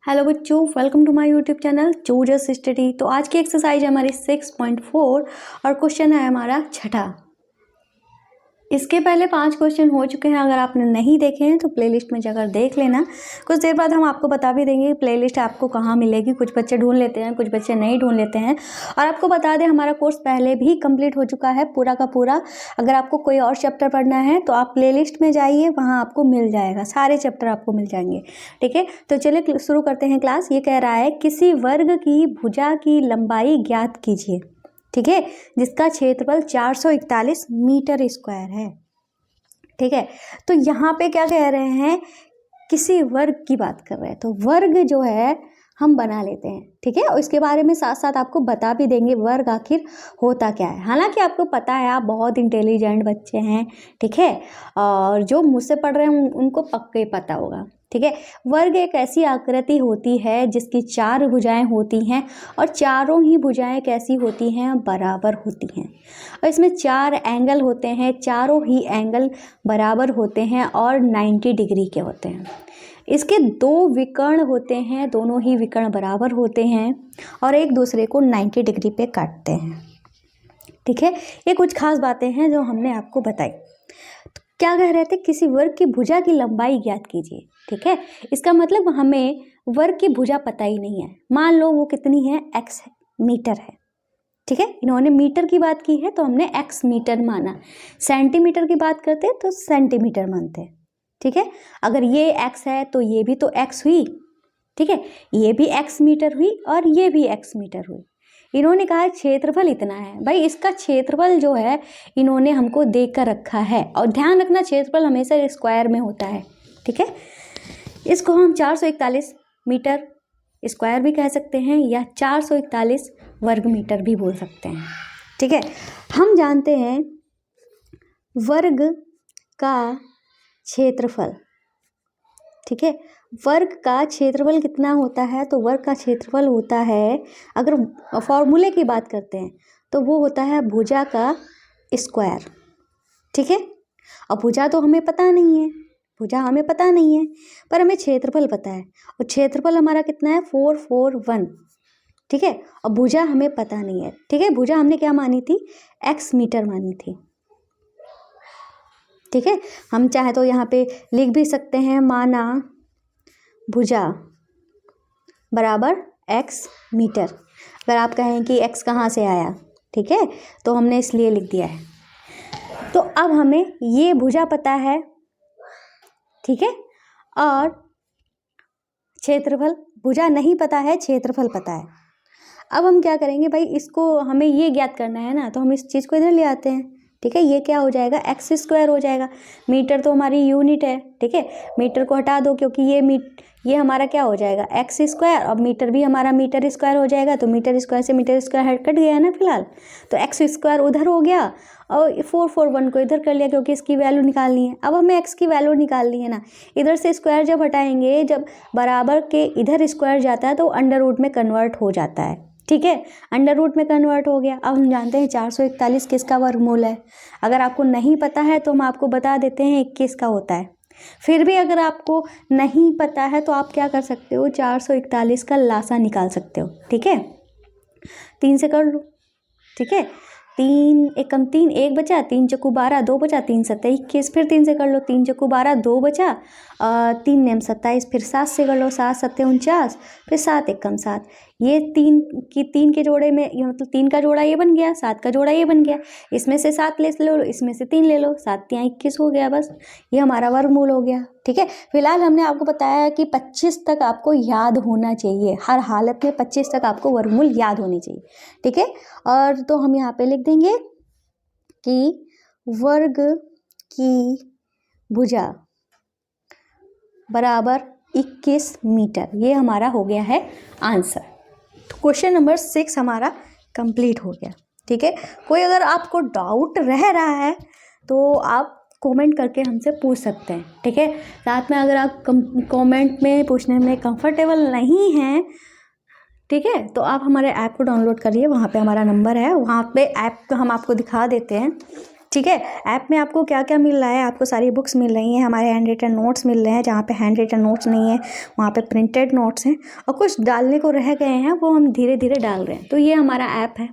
Hello बच्चों, welcome to my YouTube channel chooses study. तो आज की एक्सरसाइज है हमारी 6.4 और क्वेश्चन है हमारा छठा। इसके पहले 5 क्वेश्चन हो चुके हैं। अगर आपने नहीं देखे हैं तो प्लेलिस्ट में जाकर देख लेना। कुछ देर बाद हम आपको बता भी देंगे प्लेलिस्ट आपको कहाँ मिलेगी। कुछ बच्चे ढूंढ लेते हैं, कुछ बच्चे नहीं ढूंढ लेते हैं। और आपको बता दें, हमारा कोर्स पहले भी कंप्लीट हो चुका है पूरा का पूरा। अगर आपको कोई और चैप्टर पढ़ना है तो आप प्लेलिस्ट में जाइए, वहाँ आपको मिल जाएगा, सारे चैप्टर आपको मिल जाएंगे। ठीक है, तो चलिए शुरू करते हैं क्लास। ये कह रहा है किसी वर्ग की भुजा की लंबाई ज्ञात कीजिए। ठीक है, जिसका क्षेत्रफल 441 मीटर स्क्वायर है। ठीक है, तो यहाँ पे क्या कह रहे हैं, किसी वर्ग की बात कर रहे हैं। तो वर्ग जो है हम बना लेते हैं। ठीक है, और इसके बारे में साथ साथ आपको बता भी देंगे वर्ग आखिर होता क्या है। हालांकि आपको पता है, आप बहुत इंटेलिजेंट बच्चे हैं। ठीक है, और जो मुझसे पढ़ रहे हैं उनको पक्के पता होगा। ठीक है, वर्ग एक ऐसी आकृति होती है जिसकी 4 भुजाएं होती हैं और चारों ही भुजाएं कैसी होती हैं, बराबर होती हैं। और इसमें 4 एंगल होते हैं, चारों ही एंगल बराबर होते हैं और 90 डिग्री के होते हैं। इसके 2 विकर्ण होते हैं, दोनों ही विकर्ण बराबर होते हैं और एक दूसरे को 90 डिग्री पे काटते हैं। ठीक है, ये कुछ खास बातें हैं जो हमने आपको बताई। तो क्या कह रहे थे, किसी वर्ग की भुजा की लंबाई ज्ञात कीजिए। ठीक है, इसका मतलब हमें वर्ग की भुजा पता ही नहीं है। मान लो वो कितनी है, x मीटर है। ठीक है, इन्होंने मीटर की बात की है तो हमने x मीटर माना। सेंटीमीटर की बात करते हैं तो सेंटीमीटर मानते हैं। ठीक है, अगर ये x है तो ये भी तो x हुई। ठीक है, ये भी x मीटर हुई और ये भी x मीटर हुई। इन्होंने कहा क्षेत्रफल इतना है। भाई, इसका क्षेत्रफल जो है इन्होंने हमको देख कर रखा है। और ध्यान रखना, क्षेत्रफल हमेशा स्क्वायर में होता है। ठीक है, इसको हम 441 मीटर स्क्वायर भी कह सकते हैं या 441 वर्ग मीटर भी बोल सकते हैं। ठीक है, हम जानते हैं वर्ग का क्षेत्रफल। ठीक है, वर्ग का क्षेत्रफल कितना होता है, तो वर्ग का क्षेत्रफल होता है, अगर फॉर्मूले की बात करते हैं तो वो होता है भुजा का स्क्वायर। ठीक है, अब भुजा तो हमें पता नहीं है, भुजा हमें पता नहीं है, पर हमें क्षेत्रफल पता है। और क्षेत्रफल हमारा कितना है, 441। ठीक है, और भुजा हमें पता नहीं है। ठीक है, भुजा हमने क्या मानी थी, x मीटर मानी थी। ठीक है, हम चाहे तो यहाँ पे लिख भी सकते हैं, माना भुजा बराबर x मीटर। अगर आप कहें कि x कहाँ से आया, ठीक है, तो हमने इसलिए लिख दिया है। तो अब हमें ये भुजा पता है। ठीक है, और क्षेत्रफल, भुजा नहीं पता है, क्षेत्रफल पता है। अब हम क्या करेंगे, भाई इसको हमें ये ज्ञात करना है ना, तो हम इस चीज़ को इधर ले आते हैं। ठीक है, ये क्या हो जाएगा, x स्क्वायर हो जाएगा। मीटर तो हमारी यूनिट है। ठीक है, मीटर को हटा दो क्योंकि ये हमारा क्या हो जाएगा, x स्क्वायर, और मीटर भी हमारा मीटर स्क्वायर हो जाएगा। तो मीटर स्क्वायर से मीटर स्क्वायर कट गया है ना फिलहाल, तो x स्क्वायर उधर हो गया और 441 को इधर कर लिया क्योंकि इसकी वैल्यू निकालनी है। अब हमें x की वैल्यू निकालनी है ना, इधर से स्क्वायर जब हटाएंगे, जब बराबर के इधर स्क्वायर जाता है तो अंडर रूट में कन्वर्ट हो जाता है। ठीक है, अंडर रूट में कन्वर्ट हो गया। अब हम जानते हैं 441 किसका वर्गमूल है। अगर आपको नहीं पता है तो हम आपको बता देते हैं 21 का होता है। फिर भी अगर आपको नहीं पता है तो आप क्या कर सकते हो, 441 का लासा निकाल सकते हो। ठीक है, 3 से कर लो। ठीक है, 3 एकम 3, 1 बचा, 3 चक्कू 12, 2 बचा, 3 सत्ता 21, फिर 3 से कर लो, 3 चक्कू 12, 2 बचा, 3 नेम 27, फिर 7 से कर लो, 7 सत्ते 49, फिर 7 एकम 7। ये 3 के जोड़े में, ये मतलब 3 का जोड़ा ये बन गया, 7 का जोड़ा ये बन गया। इसमें से 7 ले लो, इसमें से 3 ले लो, 7 तियां 21 हो गया। बस ये हमारा वर्गमूल हो गया। ठीक है, फिलहाल हमने आपको बताया है कि 25 तक आपको याद होना चाहिए, हर हालत में 25 तक आपको वर्गमूल याद होनी चाहिए। ठीक है, और तो हम यहाँ पे लिख देंगे कि वर्ग की भुजा बराबर 21 मीटर। ये हमारा हो गया है आंसर। तो क्वेश्चन नंबर 6 हमारा कंप्लीट हो गया। ठीक है, कोई अगर आपको डाउट रह रहा है तो आप कमेंट करके हमसे पूछ सकते हैं। ठीक है, साथ में अगर आप कमेंट में पूछने में कंफर्टेबल नहीं हैं, ठीक है, तो आप हमारे ऐप को डाउनलोड करिए। वहाँ पे हमारा नंबर है, वहाँ पे ऐप हम आपको दिखा देते हैं। ठीक है। ऐप में आपको क्या क्या मिल रहा है, आपको सारी बुक्स मिल रही हैं, हमारे हैंड रिटन नोट्स मिल रहे हैं, जहाँ पे हैंड रिटन नोट्स नहीं है वहाँ पे प्रिंटेड नोट्स हैं, और कुछ डालने को रह गए हैं वो हम धीरे धीरे डाल रहे हैं। तो ये हमारा ऐप है,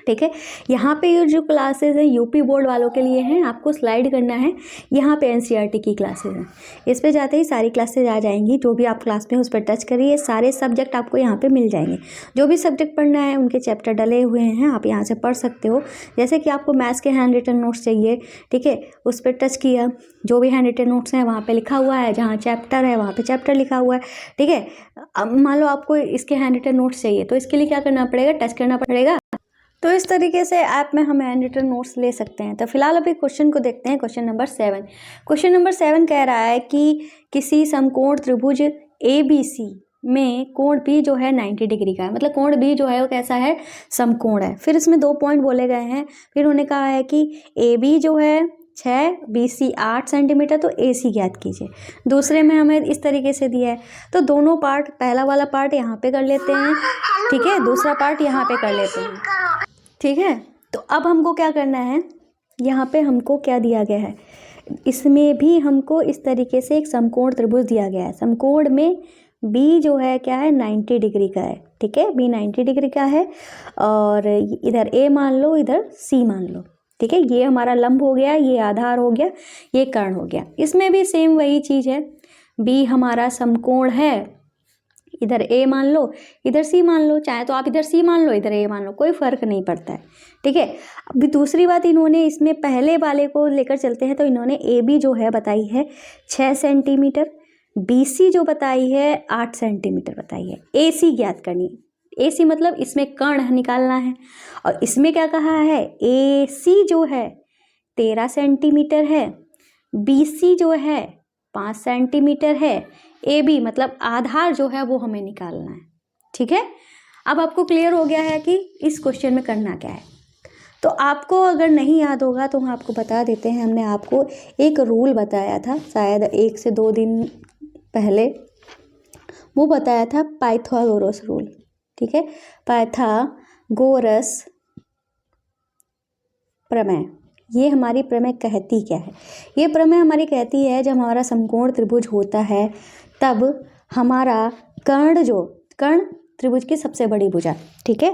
ठीक है। यहाँ पे ये जो क्लासेस हैं यूपी बोर्ड वालों के लिए हैं, आपको स्लाइड करना है, यहाँ पे एनसीईआरटी की क्लासेस हैं, इस पे जाते ही सारी क्लासेज आ जाएंगी। जो भी आप क्लास में उस पर टच करिए, सारे सब्जेक्ट आपको यहाँ पे मिल जाएंगे। जो भी सब्जेक्ट पढ़ना है उनके चैप्टर डले हुए हैं, आप यहाँ से पढ़ सकते हो। जैसे कि आपको मैथ्स के हैंड रिटन नोट्स चाहिए, ठीक है, उस पर टच किया, जो भी हैंड रिटन नोट्स हैं वहाँ पर लिखा हुआ है, जहाँ चैप्टर है वहाँ पर चैप्टर लिखा हुआ है, ठीक है। अब मान लो आपको इसके हैंड रिटन नोट्स चाहिए, तो इसके लिए क्या करना पड़ेगा, टच करना पड़ेगा। तो इस तरीके से ऐप में हम हैंड रिटन नोट्स ले सकते हैं। तो फिलहाल अभी क्वेश्चन को देखते हैं, क्वेश्चन नंबर 7। क्वेश्चन नंबर 7 कह रहा है कि किसी समकोण त्रिभुज ABC में कोण B जो है 90 डिग्री का है, मतलब कोण B जो है वो कैसा है, समकोण है। फिर इसमें 2 पॉइंट बोले गए हैं। फिर उन्होंने कहा है कि AB जो है 6, BC 8 सेंटीमीटर, तो AC ज्ञात कीजिए। दूसरे में हमें इस तरीके से दिया है, तो दोनों पार्ट, पहला वाला पार्ट यहाँ पे कर लेते हैं, ठीक है, दूसरा पार्ट यहाँ पे कर लेते हैं, ठीक है। तो अब हमको क्या करना है, यहाँ पे हमको क्या दिया गया है, इसमें भी हमको इस तरीके से एक समकोण त्रिभुज दिया गया है। समकोण में B जो है क्या है, 90 डिग्री का है, ठीक है, B 90 डिग्री का है, और इधर A मान लो, इधर C मान लो, ठीक है। ये हमारा लंब हो गया, ये आधार हो गया, ये कर्ण हो गया। इसमें भी सेम वही चीज़ है, B हमारा समकोण है, इधर A मान लो, इधर C मान लो, चाहे तो आप इधर C मान लो, इधर A मान लो, कोई फ़र्क नहीं पड़ता है, ठीक है। अभी दूसरी बात, इन्होंने इसमें पहले वाले को लेकर चलते हैं, तो इन्होंने AB जो है बताई है 6 सेंटीमीटर, BC जो बताई है 8 सेंटीमीटर बताई है। AC ज्ञात करनी, AC मतलब इसमें कर्ण निकालना है, और इसमें क्या कहा है, AC जो है 13 सेंटीमीटर है, BC जो है 5 सेंटीमीटर है, AB मतलब आधार जो है वो हमें निकालना है, ठीक है। अब आपको क्लियर हो गया है कि इस क्वेश्चन में करना क्या है। तो आपको अगर नहीं याद होगा तो हम आपको बता देते हैं, हमने आपको एक रूल बताया था शायद 1 से 2 दिन पहले, वो बताया था पाइथागोरस रूल, ठीक है, पाइथागोरस प्रमेय। ये हमारी प्रमेय कहती क्या है, ये प्रमेय हमारी कहती है जब हमारा समकोण त्रिभुज होता है तब हमारा कर्ण त्रिभुज की सबसे बड़ी भुजा, ठीक है,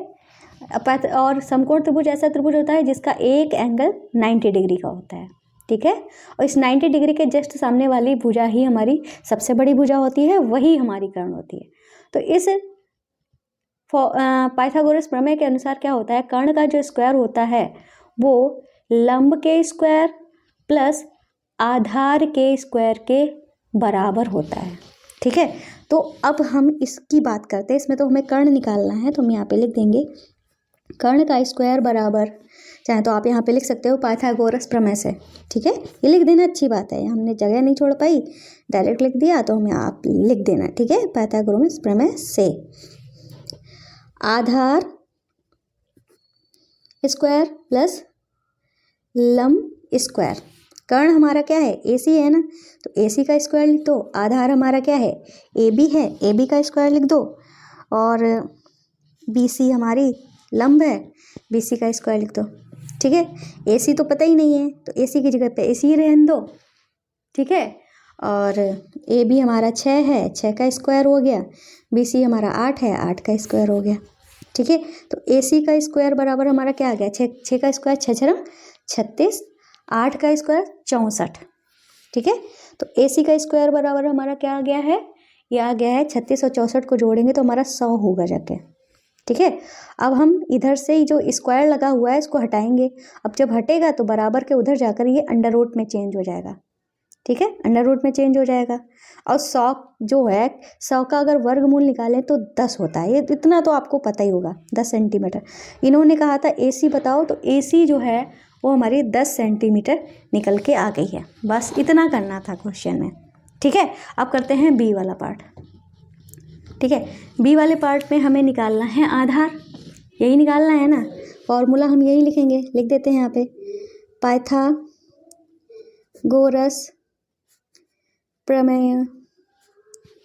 और समकोण त्रिभुज ऐसा त्रिभुज होता है जिसका एक एंगल 90 डिग्री का होता है, ठीक है, और इस 90 डिग्री के जस्ट सामने वाली भुजा ही हमारी सबसे बड़ी भुजा होती है, वही हमारी कर्ण होती है। तो इस पाइथागोरस प्रमेय के अनुसार क्या होता है, कर्ण का जो स्क्वायर होता है वो लंब के स्क्वायर प्लस आधार के स्क्वायर के बराबर होता है, ठीक है। तो अब हम इसकी बात करते हैं, इसमें तो हमें कर्ण निकालना है, तो हम यहाँ पे लिख देंगे कर्ण का स्क्वायर बराबर, चाहे तो आप यहाँ पे लिख सकते हो पाइथागोरस प्रमेय से, ठीक है, ये लिख देना, अच्छी बात है, हमने जगह नहीं छोड़ पाई, डायरेक्ट लिख दिया, तो हमें आप लिख देना, ठीक है, पाइथागोरस प्रमेय से आधार स्क्वायर प्लस लंब स्क्वायर, कर्ण हमारा क्या है, AC है ना, तो AC का स्क्वायर लिख दो, आधार हमारा क्या है, AB है, AB का स्क्वायर लिख दो, और BC हमारी लंब है, BC का स्क्वायर लिख दो, ठीक है। AC तो पता ही नहीं है, तो AC की जगह पे AC ही रहने दो, ठीक है, और AB हमारा 6 है, 6 का स्क्वायर हो गया, BC हमारा 8 है, 8 का स्क्वायर हो गया, ठीक है। तो AC का स्क्वायर बराबर हमारा क्या आ गया, 6 का स्क्वायर 6 6 36, 8 का स्क्वायर 64, ठीक है। तो AC का स्क्वायर बराबर हमारा क्या आ गया है, ये आ गया है 36 और 64 को जोड़ेंगे तो हमारा 100 होगा जाके, ठीक है। अब हम इधर से ही जो स्क्वायर लगा हुआ है इसको हटाएंगे, अब जब हटेगा तो बराबर के उधर जाकर ये अंडर रूट में चेंज हो जाएगा, ठीक है, अंडर रूट में चेंज हो जाएगा। और 100 जो है, 100 का अगर वर्गमूल निकालें तो 10 होता है, ये इतना तो आपको पता ही होगा, 10 सेंटीमीटर। इन्होंने कहा था AC बताओ, तो AC जो है वो हमारी 10 सेंटीमीटर निकल के आ गई है, बस इतना करना था क्वेश्चन में, ठीक है। अब करते हैं B वाला पार्ट, ठीक है। B वाले पार्ट में हमें निकालना है आधार, यही निकालना है ना, फॉर्मूला हम यही लिखेंगे, लिख देते हैं यहाँ पे पाइथागोरस प्रमेय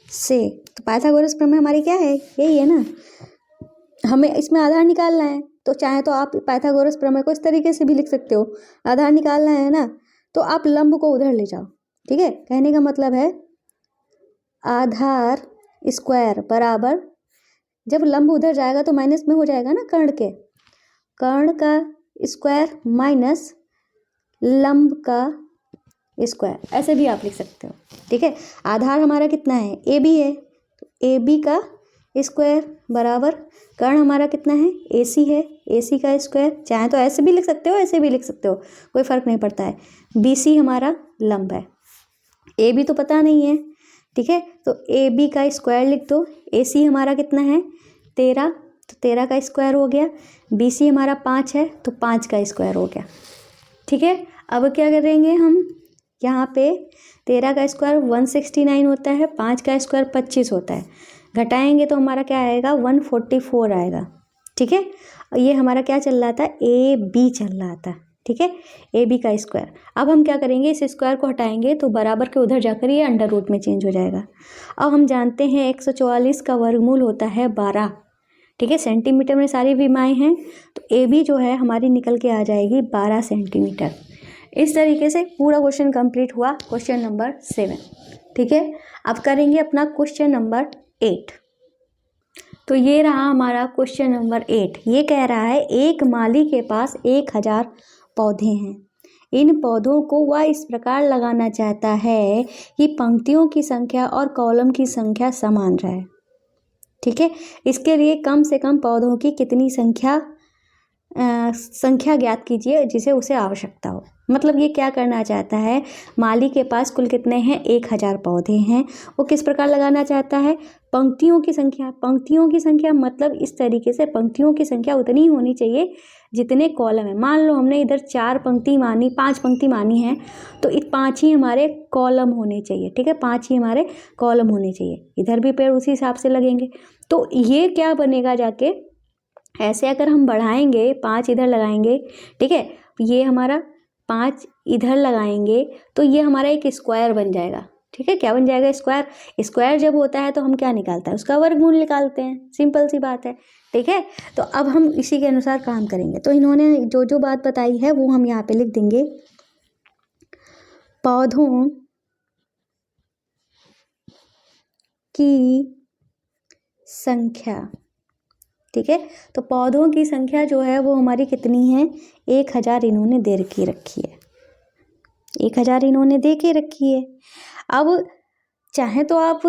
से। तो पाइथागोरस प्रमेय हमारी क्या है, यही है ना, हमें इसमें आधार निकालना है, तो चाहे तो आप पाइथागोरस प्रमेय को इस तरीके से भी लिख सकते हो। आधार निकालना है ना, तो आप लंब को उधर ले जाओ। ठीक है, कहने का मतलब है आधार स्क्वायर बराबर, जब लंब उधर जाएगा तो माइनस में हो जाएगा ना कर्ण के, कर्ण का स्क्वायर माइनस लंब का स्क्वायर, ऐसे भी आप लिख सकते हो। ठीक है, आधार हमारा कितना है, ए बी है, तो ए बी का स्क्वायर बराबर कर्ण हमारा कितना है, ए सी है, ए सी का स्क्वायर, चाहे तो ऐसे भी लिख सकते हो ऐसे भी लिख सकते हो, कोई फ़र्क नहीं पड़ता है। बी सी हमारा लंब है, ए बी तो पता नहीं है। ठीक है, तो ए बी का स्क्वायर लिख दो। ए सी हमारा कितना है 13, तो 13 का स्क्वायर हो गया। बी सी हमारा 5 है, तो 5 का स्क्वायर हो गया। ठीक है, अब क्या करेंगे हम, यहाँ पे 13 का स्क्वायर 169 होता है, 5 का स्क्वायर 25 होता है, घटाएंगे तो हमारा क्या आएगा 144 आएगा। ठीक है, ये हमारा क्या चल रहा था, ए बी चल रहा था। ठीक है, ए बी का स्क्वायर। अब हम क्या करेंगे, इस स्क्वायर को हटाएंगे तो बराबर के उधर जाकर ये अंडर रूट में चेंज हो जाएगा। अब हम जानते हैं 144 का वर्गमूल होता है 12। ठीक है, सेंटीमीटर में सारी विमाएँ हैं, तो ए बी जो है हमारी निकल के आ जाएगी 12 सेंटीमीटर। इस तरीके से पूरा क्वेश्चन कंप्लीट हुआ, क्वेश्चन नंबर 7। ठीक है, अब करेंगे अपना क्वेश्चन नंबर 8। तो ये रहा हमारा क्वेश्चन नंबर 8। ये कह रहा है एक माली के पास 1000 पौधे हैं। इन पौधों को वह इस प्रकार लगाना चाहता है कि पंक्तियों की संख्या और कॉलम की संख्या समान रहे। ठीक है, इसके लिए कम से कम पौधों की कितनी संख्या ज्ञात कीजिए जिसे उसे आवश्यकता हो। मतलब ये क्या करना चाहता है, माली के पास कुल कितने हैं 1000 पौधे हैं, वो किस प्रकार लगाना चाहता है, पंक्तियों की संख्या। पंक्तियों की संख्या मतलब इस तरीके से पंक्तियों की संख्या उतनी होनी चाहिए जितने कॉलम है। मान लो हमने इधर 4 पंक्ति मानी, 5 पंक्ति मानी है, तो 5 ही हमारे कॉलम होने चाहिए। ठीक है, 5 ही हमारे कॉलम होने चाहिए। इधर भी पेड़ उसी हिसाब से लगेंगे। तो ये क्या बनेगा जाके, ऐसे अगर हम बढ़ाएंगे 5 इधर लगाएंगे, ठीक है, ये हमारा 5 इधर लगाएंगे तो ये हमारा एक स्क्वायर बन जाएगा। ठीक है, क्या बन जाएगा, स्क्वायर। स्क्वायर जब होता है तो हम क्या निकालते हैं, उसका वर्गमूल निकालते हैं, सिंपल सी बात है। ठीक है, तो अब हम इसी के अनुसार काम करेंगे। तो इन्होंने जो जो बात बताई है वो हम यहाँ पे लिख देंगे। पौधों की संख्या। ठीक है, तो पौधों की संख्या जो है वो हमारी कितनी है, 1000 इन्होंने दे रखी है। 1000 इन्होंने दे के रखी है। अब चाहे तो आप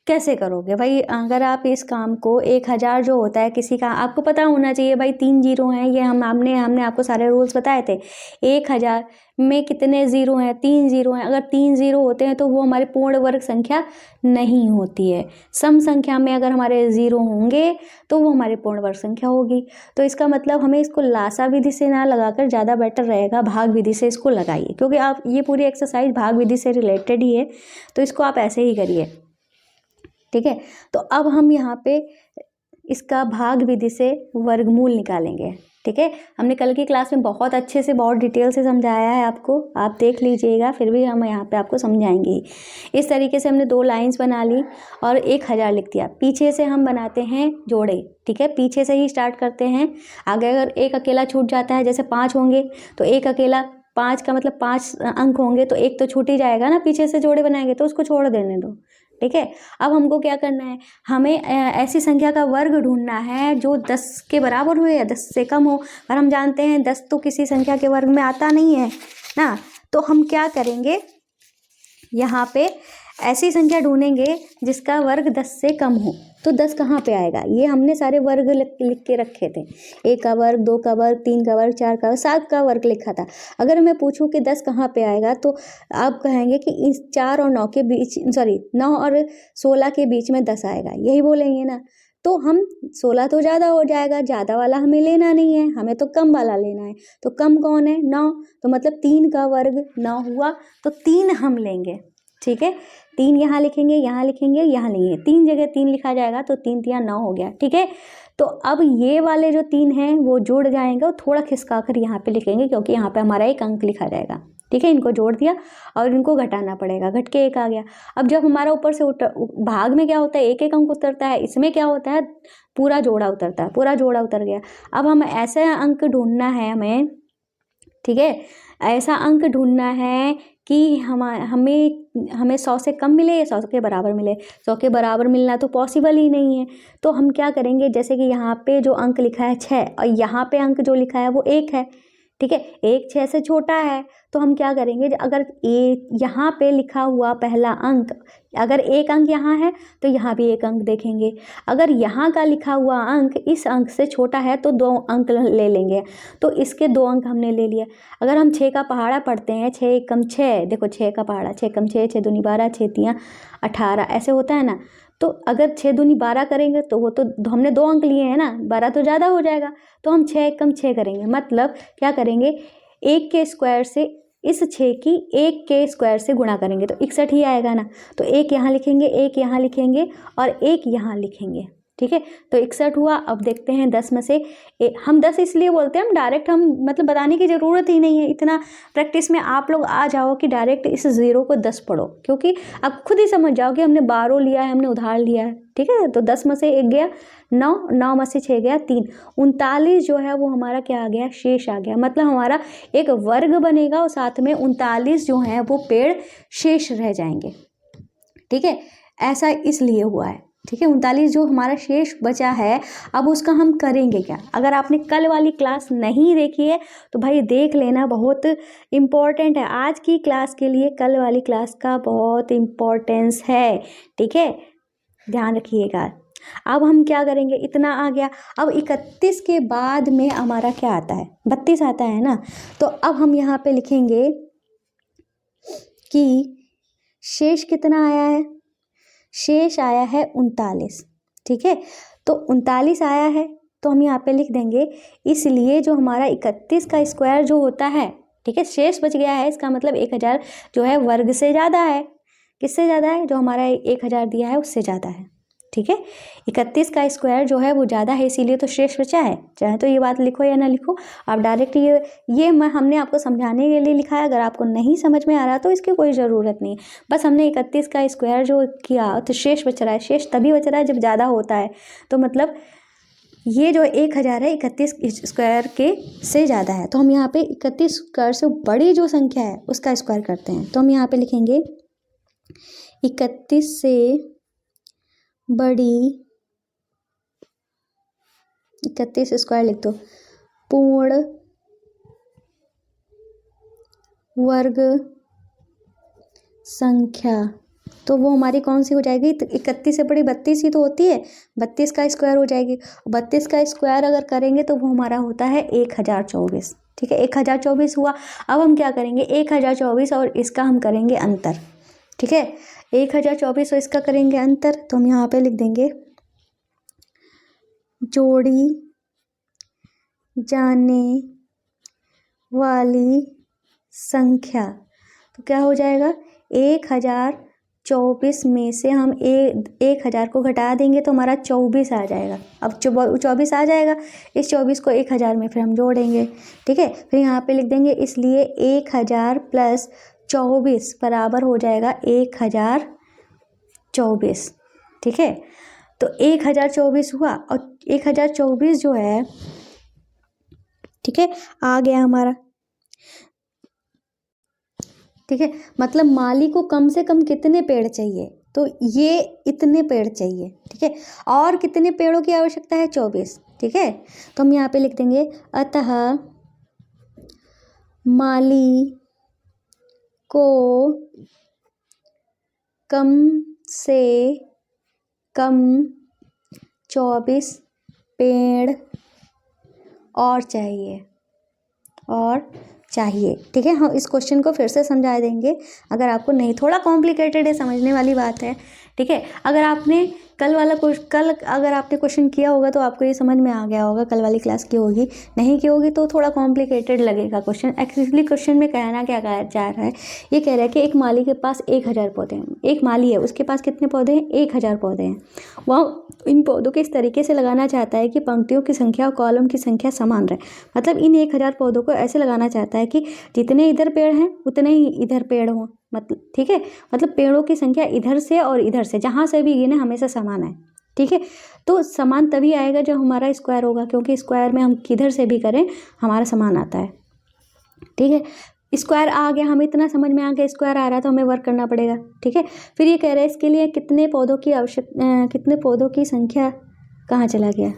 कैसे करोगे भाई, अगर आप इस काम को 1000 जो होता है किसी का, आपको पता होना चाहिए भाई 3 जीरो हैं, ये हमने आपको सारे रूल्स बताए थे। 1000 में कितने ज़ीरो हैं, 3 ज़ीरो हैं। अगर 3 ज़ीरो होते हैं तो वो हमारे पूर्ण वर्ग संख्या नहीं होती है। सम संख्या में अगर हमारे ज़ीरो होंगे तो वो हमारी पूर्ण वर्ग संख्या होगी। तो इसका मतलब हमें इसको लासा विधि से ना लगाकर ज़्यादा बेटर रहेगा भाग विधि से इसको लगाइए, क्योंकि आप ये पूरी एक्सरसाइज भाग विधि से रिलेटेड ही है, तो इसको आप ऐसे ही करिए। ठीक है, तो अब हम यहाँ पे इसका भाग विधि से वर्गमूल निकालेंगे। ठीक है, हमने कल की क्लास में बहुत अच्छे से बहुत डिटेल से समझाया है आपको, आप देख लीजिएगा, फिर भी हम यहाँ पे आपको समझाएंगे। इस तरीके से हमने 2 लाइंस बना ली और 1000 लिख दिया। पीछे से हम बनाते हैं जोड़े। ठीक है, पीछे से ही स्टार्ट करते हैं। आगे अगर एक अकेला छूट जाता है, जैसे 5 होंगे तो एक अकेला, 5 का मतलब 5 अंक होंगे तो एक तो छूट ही जाएगा ना, पीछे से जोड़े बनाएंगे तो उसको छोड़ देने दो। ठीक है, अब हमको क्या करना है, हमें ऐसी संख्या का वर्ग ढूंढना है जो 10 के बराबर हो या 10 से कम हो। पर हम जानते हैं 10 तो किसी संख्या के वर्ग में आता नहीं है ना, तो हम क्या करेंगे, यहाँ पे ऐसी संख्या ढूंढेंगे जिसका वर्ग 10 से कम हो। तो 10 कहाँ पे आएगा, ये हमने सारे वर्ग लिख के रखे थे। 1 का वर्ग, 2 का वर्ग, 3 का वर्ग, 4 का वर्ग, 7 का वर्ग लिखा था। अगर मैं पूछूं कि 10 कहाँ पे आएगा तो आप कहेंगे कि इस 4 और 9 के बीच, 9 और 16 के बीच में 10 आएगा, यही बोलेंगे ना। तो हम 16 तो ज़्यादा हो जाएगा, ज़्यादा वाला हमें लेना नहीं है, हमें तो कम वाला लेना है। तो कम कौन है, 9, तो मतलब 3 का वर्ग 9 हुआ, तो 3 हम लेंगे। ठीक है, 3 यहाँ लिखेंगे, यहाँ लिखेंगे, यहाँ लेंगे, 3 जगह 3 लिखा जाएगा, तो 3 3 9 हो गया। ठीक है, तो अब ये वाले जो 3 हैं वो जुड़ जाएंगे और थोड़ा खिसका कर यहाँ पे लिखेंगे, क्योंकि यहाँ पे हमारा एक अंक लिखा जाएगा। ठीक है, इनको जोड़ दिया और इनको घटाना पड़ेगा, घट के 1 आ गया। अब जब हमारा ऊपर से भाग में क्या होता है, एक एक अंक उतरता है, इसमें क्या होता है, पूरा जोड़ा उतरता है, पूरा जोड़ा उतर गया। अब हम ऐसे अंक ढूंढना है हमें, ठीक है, ऐसा अंक ढूंढना है कि हमें 100 से कम मिले या 100 के बराबर मिले। 100 के बराबर मिलना तो पॉसिबल ही नहीं है। तो हम क्या करेंगे, जैसे कि यहाँ पे जो अंक लिखा है 6 और यहाँ पे अंक जो लिखा है वो 1 है, ठीक है, 1 6 से छोटा है, तो हम क्या करेंगे, अगर यहाँ पे लिखा हुआ पहला अंक, अगर 1 अंक यहाँ है तो यहाँ भी 1 अंक देखेंगे। अगर यहाँ का लिखा हुआ अंक इस अंक से छोटा है तो 2 अंक ले लेंगे, तो इसके 2 अंक हमने ले लिए। अगर हम 6 का पहाड़ा पढ़ते हैं, 6 एकम 6, देखो 6 का पहाड़ा, 6 एकम 6, 6 दूनी 12, 6 तियाँ 18, ऐसे होता है ना। तो अगर 6 दूनी 12 करेंगे तो वो तो हमने 2 अंक लिए हैं ना, 12 तो ज़्यादा हो जाएगा, तो हम 6 एकम 6 करेंगे। मतलब क्या करेंगे, 1 के स्क्वायर से इस 6 की 1 के स्क्वायर से गुणा करेंगे तो 61 ही आएगा ना। तो 1 यहाँ लिखेंगे, 1 यहाँ लिखेंगे और 1 यहाँ लिखेंगे, ठीक है, तो 61 हुआ। अब देखते हैं 10 में से हम 10 इसलिए बोलते हैं, हम डायरेक्ट, हम मतलब बताने की ज़रूरत ही नहीं है। इतना प्रैक्टिस में आप लोग आ जाओ कि डायरेक्ट इस 0 को 10 पढ़ो, क्योंकि आप खुद ही समझ जाओ कि हमने 12 लिया है, हमने उधार लिया है, ठीक है। तो 10 में से 1 गया 9, 9 में से 6 गया 3, 39 जो है वो हमारा क्या आ गया, शेष आ गया। मतलब हमारा एक वर्ग बनेगा और साथ में 39 जो है वो पेड़ शेष रह जाएंगे, ठीक है। ऐसा इसलिए हुआ है, ठीक है। 39 जो हमारा शेष बचा है, अब उसका हम करेंगे क्या। अगर आपने कल वाली क्लास नहीं देखी है तो भाई देख लेना, बहुत इम्पोर्टेंट है। आज की क्लास के लिए कल वाली क्लास का बहुत इम्पोर्टेंस है, ठीक है, ध्यान रखिएगा। अब हम क्या करेंगे, इतना आ गया। अब 31 के बाद में हमारा क्या आता है, 32 आता है ना। तो अब हम यहाँ पे लिखेंगे कि शेष कितना आया है, शेष आया है 39, ठीक है। तो 39 आया है तो हम यहाँ पे लिख देंगे, इसलिए जो हमारा 31 का स्क्वायर जो होता है, ठीक है, शेष बच गया है, इसका मतलब 1000 जो है वर्ग से ज़्यादा है। किससे ज़्यादा है, जो हमारा 1000 दिया है उससे ज़्यादा है, ठीक है। 31 का स्क्वायर जो है वो ज़्यादा है, इसीलिए तो शेष बचा है। चाहे तो ये बात लिखो या ना लिखो, आप डायरेक्ट ये हमने आपको समझाने के लिए लिखा है। अगर आपको नहीं समझ में आ रहा तो इसकी कोई ज़रूरत नहीं, बस हमने 31 का स्क्वायर जो किया तो शेष बच रहा है। शेष तभी बच रहा है जब ज़्यादा होता है, तो मतलब ये जो 1000 है 31 स्क्वायर के से ज़्यादा है, तो हम यहाँ पे 31 स्क्वायर से बड़ी जो संख्या है उसका स्क्वायर करते हैं। तो हम यहाँ पे लिखेंगे 31 से बड़ी, 31 स्क्वायर लिख दो, पूर्ण वर्ग संख्या। तो वो हमारी कौन सी हो जाएगी, 31 से बड़ी 32 ही तो होती है, 32 का स्क्वायर हो जाएगी। 32 का स्क्वायर अगर करेंगे तो वो हमारा होता है 1024, ठीक है, 1024 हुआ। अब हम क्या करेंगे, 1024 और इसका हम करेंगे अंतर, ठीक है, 1024 और इसका करेंगे अंतर। तो हम यहाँ पे लिख देंगे जोड़ी जाने वाली संख्या। तो क्या हो जाएगा, 1024 में से हम 1000 को घटा देंगे तो हमारा 24 आ जाएगा। अब 24 आ जाएगा, इस 24 को 1000 में फिर हम जोड़ेंगे, ठीक है। फिर यहाँ पे लिख देंगे, इसलिए 1000 प्लस 24 बराबर हो जाएगा 1024, ठीक है। तो 1024 हुआ और 1024 जो है, ठीक है, आ गया हमारा, ठीक है। मतलब माली को कम से कम कितने पेड़ चाहिए, तो ये इतने पेड़ चाहिए, ठीक है। और कितने पेड़ों की आवश्यकता है, 24, ठीक है। तो हम यहाँ पे लिख देंगे, अतः माली को कम से कम 24 पेड़ और चाहिए, ठीक है। हम इस क्वेश्चन को फिर से समझा देंगे, अगर आपको नहीं, थोड़ा कॉम्प्लिकेटेड है, समझने वाली बात है, ठीक है। अगर आपने कल अगर आपने क्वेश्चन किया होगा तो आपको ये समझ में आ गया होगा, कल वाली क्लास की होगी, नहीं की होगी तो थोड़ा कॉम्प्लिकेटेड लगेगा क्वेश्चन। एक्चुअली क्वेश्चन में कहना क्या चाह रहा है, ये कह रहा है कि एक माली के पास 1000 पौधे हैं। एक माली है, उसके पास कितने पौधे हैं? 1000 पौधे हैं। वह इन पौधों को इस तरीके से लगाना चाहता है कि पंक्तियों की संख्या और कॉलम की संख्या समान रहे। मतलब इन 1000 पौधों को ऐसे लगाना चाहता है कि जितने इधर पेड़ हैं उतने ही इधर पेड़ हों। मतलब ठीक है, मतलब पेड़ों की संख्या इधर से और इधर से जहाँ से भी गिने हमेशा समान है। ठीक है, तो समान तभी आएगा जब हमारा स्क्वायर होगा, क्योंकि स्क्वायर में हम किधर से भी करें हमारा समान आता है। ठीक है, स्क्वायर आ गया, हमें इतना समझ में आ गया, स्क्वायर आ रहा है तो हमें वर्क करना पड़ेगा। ठीक है, फिर ये कह रहे हैं इसके लिए कितने पौधों की संख्या, कहाँ चला गया,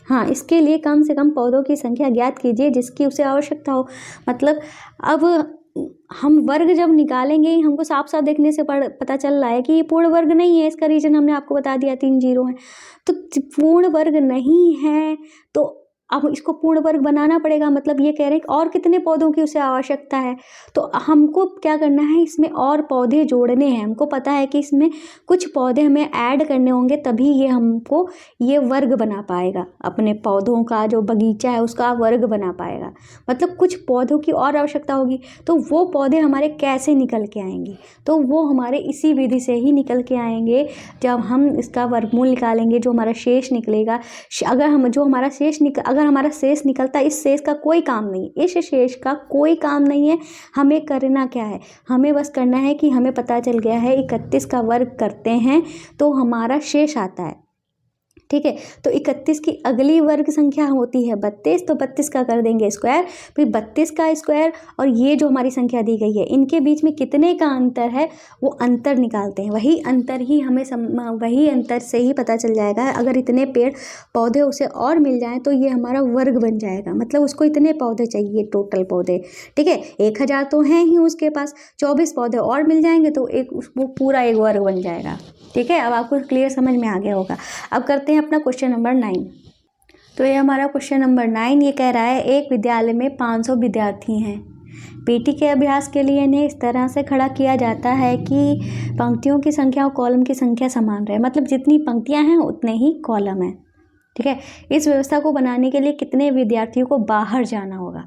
हाँ, इसके लिए कम से कम पौधों की संख्या ज्ञात कीजिए जिसकी उसे आवश्यकता हो। मतलब अब हम वर्ग जब निकालेंगे हमको साफ साफ देखने से पता चल रहा है कि ये पूर्ण वर्ग नहीं है। इसका रीजन हमने आपको बता दिया, 3 जीरो है, तो पूर्ण वर्ग नहीं है तो अब इसको पूर्ण वर्ग बनाना पड़ेगा। मतलब ये कह रहे हैं कि और कितने पौधों की उसे आवश्यकता है, तो हमको क्या करना है, इसमें और पौधे जोड़ने हैं। हमको पता है कि इसमें कुछ पौधे हमें ऐड करने होंगे तभी ये हमको ये वर्ग बना पाएगा, अपने पौधों का जो बगीचा है उसका वर्ग बना पाएगा। मतलब कुछ पौधों की और आवश्यकता होगी, तो वो पौधे हमारे कैसे निकल के आएंगे, तो वो हमारे इसी विधि से ही निकल के आएंगे। जब हम इसका वर्गमूल निकालेंगे, जो हमारा शेष निकलेगा, अगर हमारा शेष निकलता है, इस शेष का कोई काम नहीं, इस शेष का कोई काम नहीं है। हमें करना क्या है, हमें बस करना है कि हमें पता चल गया है 31 का वर्ग करते हैं तो हमारा शेष आता है। ठीक है, तो 31 की अगली वर्ग संख्या होती है 32, तो 32 का कर देंगे स्क्वायर, फिर 32 का स्क्वायर और ये जो हमारी संख्या दी गई है इनके बीच में कितने का अंतर है वो अंतर निकालते हैं। वही अंतर ही हमें वही अंतर से ही पता चल जाएगा। अगर इतने पेड़ पौधे उसे और मिल जाएं तो ये हमारा वर्ग बन जाएगा। मतलब उसको इतने पौधे चाहिए, टोटल पौधे। ठीक है, 1000 तो हैं ही उसके पास, 24 पौधे और मिल जाएंगे तो वो पूरा एक वर्ग बन जाएगा। ठीक है, अब आपको क्लियर समझ में आ गया होगा। अब करते हैं अपना क्वेश्चन नंबर 9। तो ये हमारा क्वेश्चन नंबर 9 ये कह रहा है एक विद्यालय में 500 विद्यार्थी हैं। पीटी के अभ्यास के लिए इन्हें इस तरह से खड़ा किया जाता है कि पंक्तियों की संख्या और कॉलम की संख्या समान रहे। मतलब जितनी पंक्तियां हैं उतने ही कॉलम हैं। ठीक है, इस व्यवस्था को बनाने के लिए कितने विद्यार्थियों को बाहर जाना होगा।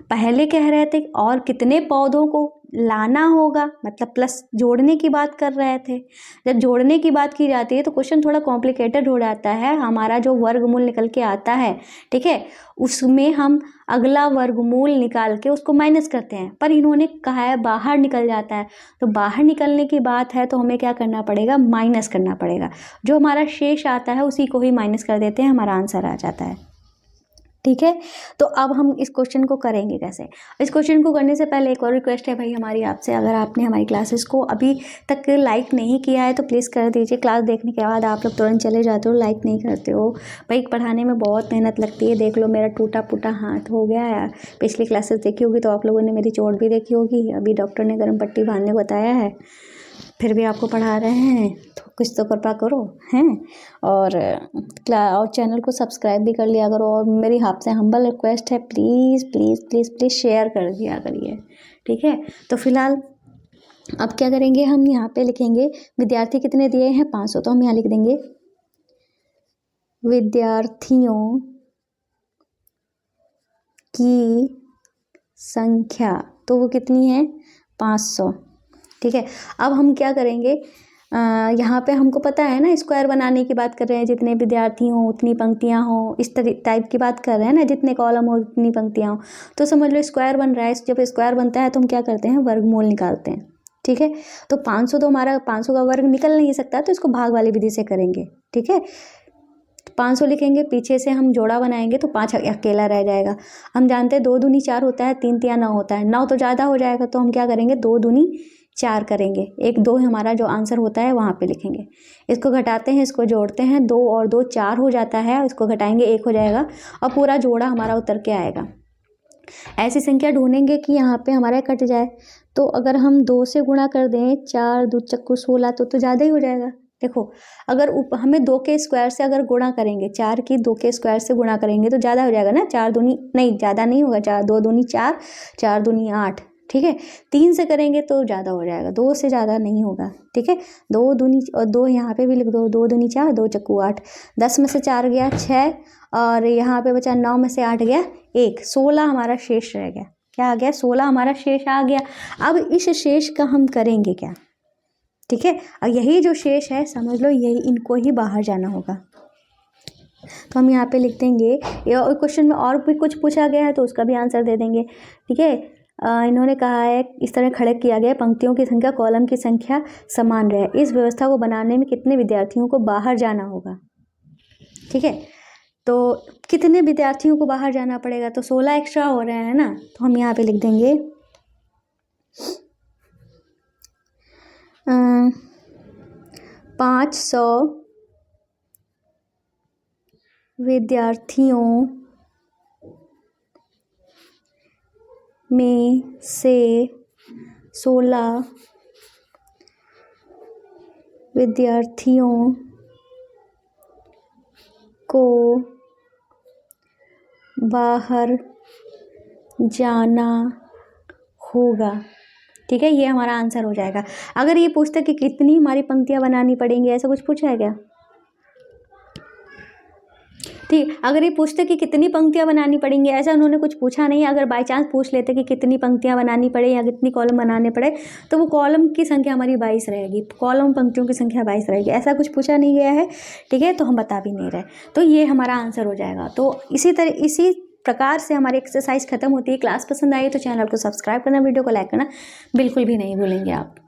पहले कह रहे थे और कितने पौधों को लाना होगा, मतलब प्लस जोड़ने की बात कर रहे थे। जब जोड़ने की बात की जाती है तो क्वेश्चन थोड़ा कॉम्प्लिकेटेड हो जाता है। हमारा जो वर्गमूल निकल के आता है, ठीक है, उसमें हम अगला वर्गमूल निकाल के उसको माइनस करते हैं, पर इन्होंने कहा है बाहर निकल जाता है। तो बाहर निकलने की बात है तो हमें क्या करना पड़ेगा, माइनस करना पड़ेगा। जो हमारा शेष आता है उसी को ही माइनस कर देते हैं, हमारा आंसर आ जाता है। ठीक है, तो अब हम इस क्वेश्चन को करेंगे कैसे। इस क्वेश्चन को करने से पहले एक और रिक्वेस्ट है भाई हमारी आपसे, अगर आपने हमारी क्लासेस को अभी तक लाइक नहीं किया है तो प्लीज़ कर दीजिए। क्लास देखने के बाद आप लोग तुरंत चले जाते हो, लाइक नहीं करते हो। भाई पढ़ाने में बहुत मेहनत लगती है। देख लो मेरा टूटा फूटा हाथ हो गया है। पिछली क्लासेस देखी होगी तो आप लोगों ने मेरी चोट भी देखी होगी। अभी डॉक्टर ने गर्म पट्टी बांधने को बताया है, फिर भी आपको पढ़ा रहे हैं, तो कुछ तो कृपा करो हैं। और चैनल को सब्सक्राइब भी कर लिया करो। और मेरी आपसे हम्बल रिक्वेस्ट है, please please please please share कर दिया करिए। ठीक है, तो फिलहाल अब क्या करेंगे, हम यहाँ पे लिखेंगे विद्यार्थी कितने दिए हैं 500, तो हम यहाँ लिख देंगे विद्यार्थियों की संख्या, तो वो कितनी है 500। ठीक है, अब हम क्या करेंगे, यहाँ पे हमको पता है ना स्क्वायर बनाने की बात कर रहे हैं, जितने विद्यार्थी हों उतनी पंक्तियाँ हों, इस टाइप की बात कर रहे हैं ना, जितने कॉलम हो उतनी पंक्तियाँ हों। तो समझ लो स्क्वायर बन रहा है। जब स्क्वायर बनता है तो हम क्या करते हैं, वर्गमूल निकालते हैं। ठीक है, तो 500 तो हमारा 500 का वर्ग निकल नहीं सकता, तो इसको भाग वाली विधि से करेंगे। ठीक है, 500 लिखेंगे, पीछे से हम जोड़ा बनाएंगे तो 5 अकेला रह जाएगा। हम जानते हैं 2 दूनी 4 होता है, 3 तिया 9 होता है। 9 तो ज़्यादा हो जाएगा, तो हम क्या करेंगे 2 दूनी 4 करेंगे। 1 2 हमारा जो आंसर होता है वहाँ पे लिखेंगे। इसको घटाते हैं, इसको जोड़ते हैं, 2 और 2 4 हो जाता है। इसको घटाएंगे 1 हो जाएगा और पूरा जोड़ा हमारा उतर के आएगा। ऐसी संख्या ढूंढेंगे कि यहाँ पे हमारा कट जाए। तो अगर हम 2 से गुणा कर दें, 4 2 चक्कू 16, तो ज़्यादा ही हो जाएगा। देखो अगर हमें 2 के स्क्वायर से अगर गुणा करेंगे, 4 की 2 के स्क्वायर से गुणा करेंगे तो ज़्यादा हो जाएगा ना। 4 दूनी नहीं, ज़्यादा नहीं होगा, 4 2 दूनी 4, 4 दूनी 8, ठीक है। 3 से करेंगे तो ज़्यादा हो जाएगा, 2 से ज़्यादा नहीं होगा, ठीक है। 2 दूनी और 2 यहाँ पे भी लिख दो, 2 दूनी 4, 2 चक्कू 8, 10 में से 4 गया 6 और यहाँ पे बचा 9 में से 8 गया 1, 16 हमारा शेष रह गया। क्या आ गया? 16 हमारा शेष आ गया। अब इस शेष का हम करेंगे क्या? ठीक है, और यही जो शेष है समझ लो यही इनको ही बाहर जाना होगा। तो हम यहाँ पे लिख देंगे, ये क्वेश्चन में और भी कुछ पूछा गया है तो उसका भी आंसर दे देंगे, ठीक है। इन्होंने कहा है इस तरह खड़े किया गया, पंक्तियों की संख्या कॉलम की संख्या समान रहे, इस व्यवस्था को बनाने में कितने विद्यार्थियों को बाहर जाना होगा, ठीक है। तो कितने विद्यार्थियों को बाहर जाना पड़ेगा? तो 16 एक्स्ट्रा हो रहे हैं ना, तो हम यहाँ पे लिख देंगे 500 विद्यार्थियों में से 16 विद्यार्थियों को बाहर जाना होगा, ठीक है। ये हमारा आंसर हो जाएगा। अगर ये पूछते कि कितनी हमारी पंक्तियां बनानी पड़ेंगी, ऐसा कुछ पूछा है क्या? ठीक, अगर ये पूछते कि कितनी पंक्तियां बनानी पड़ेंगी, ऐसा उन्होंने कुछ पूछा नहीं। अगर बाई चांस पूछ लेते कि कितनी पंक्तियां बनानी पड़े या कितनी कॉलम बनाने पड़े, तो वो कॉलम की संख्या हमारी 22 रहेगी, कॉलम पंक्तियों की संख्या 22 रहेगी। ऐसा कुछ पूछा नहीं गया है, ठीक है, तो हम बता भी नहीं रहे, तो ये हमारा आंसर हो जाएगा। तो इसी प्रकार से हमारी एक्सरसाइज खत्म होती है। क्लास पसंद आई तो चैनल को सब्सक्राइब करना, वीडियो को लाइक करना बिल्कुल भी नहीं भूलेंगे आप।